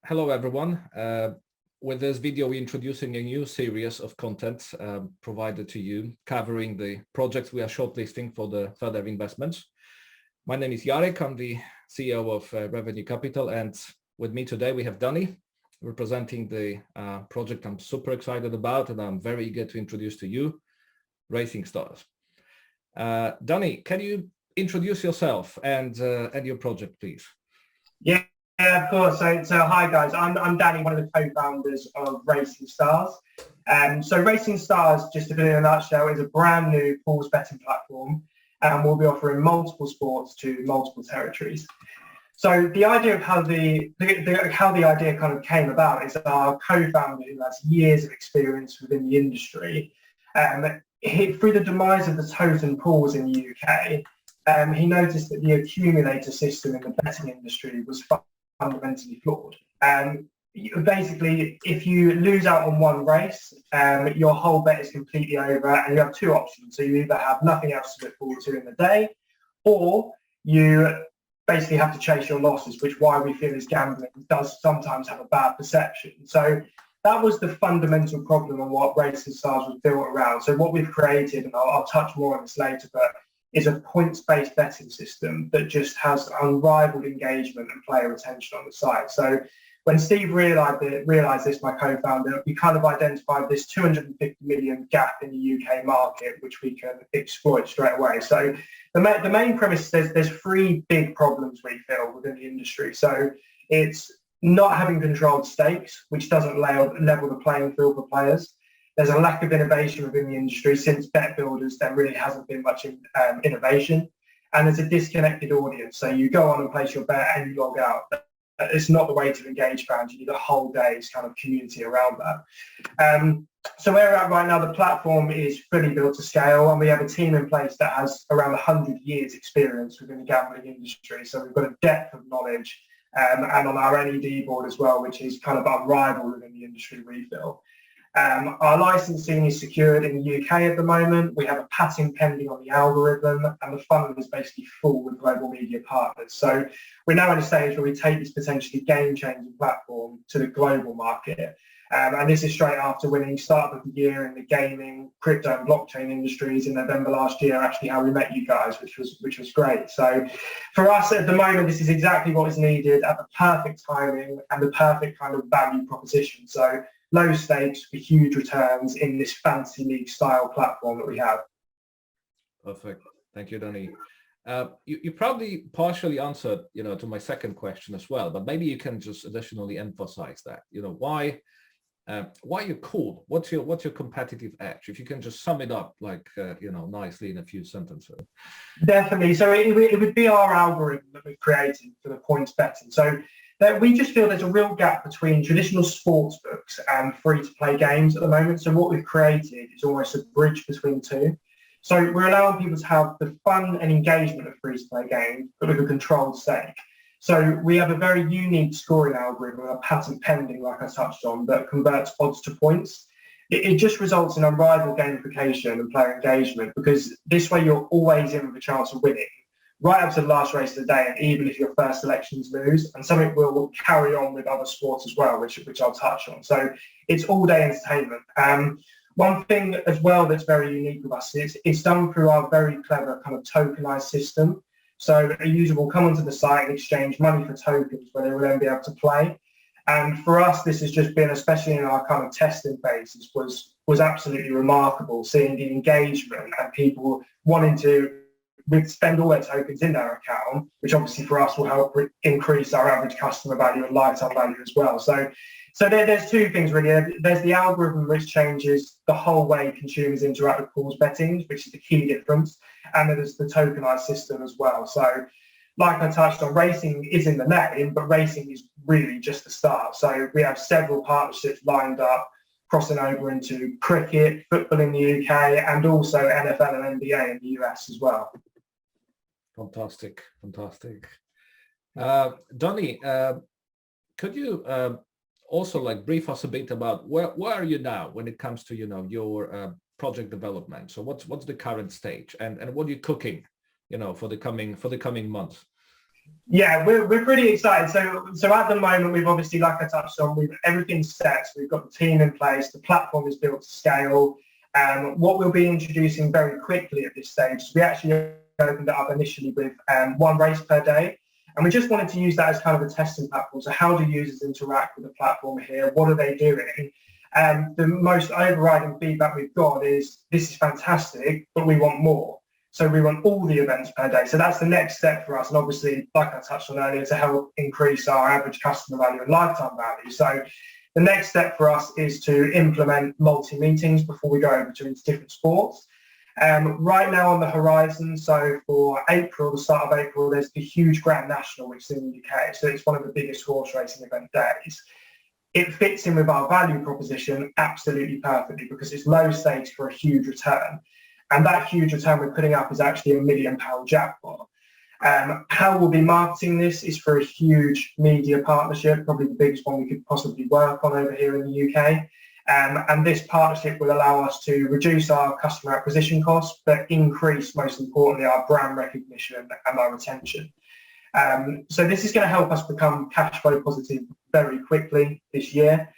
Hello, everyone. With this video, we're introducing a new series of content provided to you, covering the projects we are shortlisting for the further investments. My name is Jarek. I'm the CEO of Revenue Capital, and with me today we have Danny, representing the project I'm super excited about, and I'm very eager to introduce to you, Racing Stars. Danny, can you introduce yourself and your project, please? Yeah, of course. So hi guys, I'm Danny, one of the co-founders of Racing Stars. So Racing Stars, just to put it in a nutshell, is a brand new pools betting platform, and we'll be offering multiple sports to multiple territories. So the idea of how the idea kind of came about is our co-founder, who has years of experience within the industry, through the demise of the totem pools in the UK, he noticed that the accumulator system in the betting industry was fundamentally flawed. Basically, if you lose out on one race, your whole bet is completely over, and you have two options. So you either have nothing else to look forward to in the day, or you basically have to chase your losses, which why we feel is gambling does sometimes have a bad perception. So that was the fundamental problem on what Racing Stars was built around. So what we've created, and I'll touch more on this later, but is a points-based betting system that just has unrivaled engagement and player retention on the site. So when Steve realised this, my co-founder, we kind of identified this 250 million gap in the UK market, which we can exploit straight away. So the main premise is there's three big problems we feel within the industry. So it's not having controlled stakes, which doesn't level the playing field for players. There's a lack of innovation within the industry. Since bet builders, there really hasn't been much innovation. And there's a disconnected audience. So you go on and place your bet and you log out. It's not the way to engage fans. You need a whole day's kind of community around that. So where we're at right now, the platform is fully built to scale, and we have a team in place that has around 100 years experience within the gambling industry. So we've got a depth of knowledge, and on our NED board as well, which is kind of unrivaled within the industry, we feel. Our licensing is secured in the UK at the moment. We have a patent pending on the algorithm, and the funnel is basically full with global media partners. So we're now in a stage where we take this potentially game-changing platform to the global market. And this is straight after winning Startup of the Year in the gaming, crypto and blockchain industries in November last year, actually how we met you guys, which was great. So for us at the moment, this is exactly what is needed at the perfect timing and the perfect kind of value proposition. So low stakes for huge returns in this fantasy league style platform that we have. Perfect. Thank you, Danny. You probably partially answered, to my second question as well, but maybe you can just additionally emphasize that, why you're cool? What's your competitive edge? If you can just sum it up nicely in a few sentences. Definitely. So it would be our algorithm that we've created for the points betting. So that we just feel there's a real gap between traditional sports books and free-to-play games at the moment. So what we've created is almost a bridge between the two. So we're allowing people to have the fun and engagement of free-to-play games, but with a controlled stake. So we have a very unique scoring algorithm, a patent pending, like I touched on, that converts odds to points. It just results in unrivaled gamification and player engagement, because this way you're always in with a chance of winning, right up to the last race of the day, and even if your first selections lose, and something we'll carry on with other sports as well, which I'll touch on. So it's all day entertainment. One thing as well that's very unique with us is it's done through our very clever kind of tokenized system. So a user will come onto the site and exchange money for tokens where they will then be able to play. And for us, this has just been, especially in our kind of testing phases, was absolutely remarkable, seeing the engagement and people wanting to spend all their tokens in their account, which obviously for us will help increase our average customer value and lifetime value as well. So there's two things really. There's the algorithm which changes the whole way consumers interact with pools betting, which is the key difference. And then there's the tokenized system as well. So like I touched on, racing is in the name, but racing is really just the start. So we have several partnerships lined up, crossing over into cricket, football in the UK, and also NFL and NBA in the US as well. Fantastic. Donny, could you also brief us a bit about where are you now when it comes to your project development? So what's the current stage, and what are you cooking for the coming months? Yeah, we're pretty excited. So at the moment, we've obviously, like I touched on, everything's set. So we've got the team in place. The platform is built to scale. What we'll be introducing very quickly at this stage is we actually opened it up initially with one race per day. And we just wanted to use that as kind of a testing platform. So how do users interact with the platform here? What are they doing? The most overriding feedback we've got is, this is fantastic, but we want more. So we run all the events per day. So that's the next step for us. And obviously, like I touched on earlier, to help increase our average customer value and lifetime value. So the next step for us is to implement multi-meetings before we go over to different sports. Right now on the horizon, so for April, the start of April, there's the huge Grand National, which is in the UK. So it's one of the biggest horse racing event days. It fits in with our value proposition absolutely perfectly because it's low stakes for a huge return. And that huge return we're putting up is actually £1 million jackpot. How we'll be marketing this is for a huge media partnership, probably the biggest one we could possibly work on over here in the UK. And this partnership will allow us to reduce our customer acquisition costs, but increase, most importantly, our brand recognition and our retention. So this is going to help us become cash flow positive very quickly this year.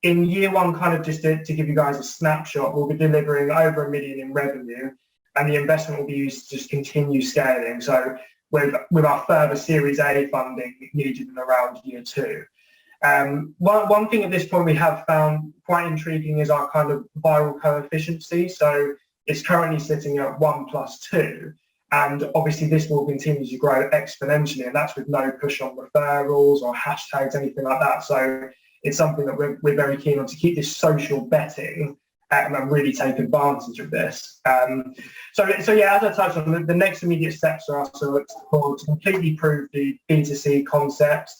In year one, kind of just to give you guys a snapshot, we'll be delivering over £1 million in revenue, and the investment will be used to just continue scaling. So with our further Series A funding needed in around year two. One thing at this point we have found quite intriguing is our kind of viral coefficiency. So it's currently sitting at 1+2. And obviously this will continue to grow exponentially, and that's with no push on referrals or hashtags, anything like that. So it's something that we're very keen on, to keep this social betting and really take advantage of this. So yeah, as I touched on, the next immediate steps are also to completely prove the B2C concept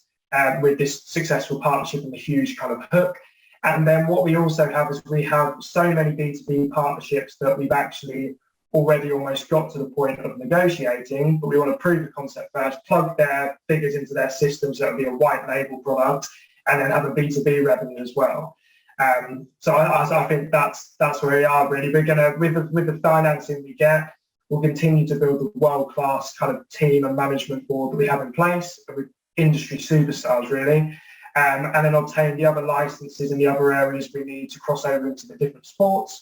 with this successful partnership and the huge kind of hook. And then what we also have is we have so many B2B partnerships that we've actually already almost got to the point of negotiating, but we want to prove the concept first, plug their figures into their system so it'll be a white label product, and then have a B2B revenue as well. So I think that's where we are really. We're gonna, with the financing we get, we'll continue to build the world-class kind of team and management board that we have in place with industry superstars really, and then obtain the other licenses in the other areas we need to cross over into the different sports.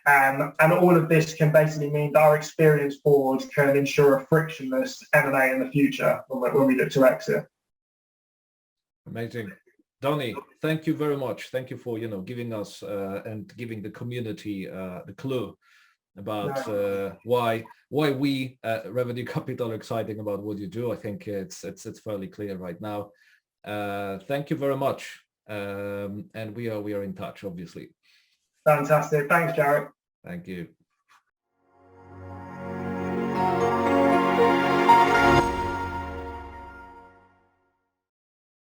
And all of this can basically mean that our experienced board can ensure a frictionless M&A in the future when we look to exit. Amazing. Donny, thank you very much. Thank you for giving us and giving the community the clue about why we Revenue Capital are excited about what you do. I think it's fairly clear right now. Thank you very much, and we are in touch, obviously. Fantastic. Thanks, Jarek. Thank you.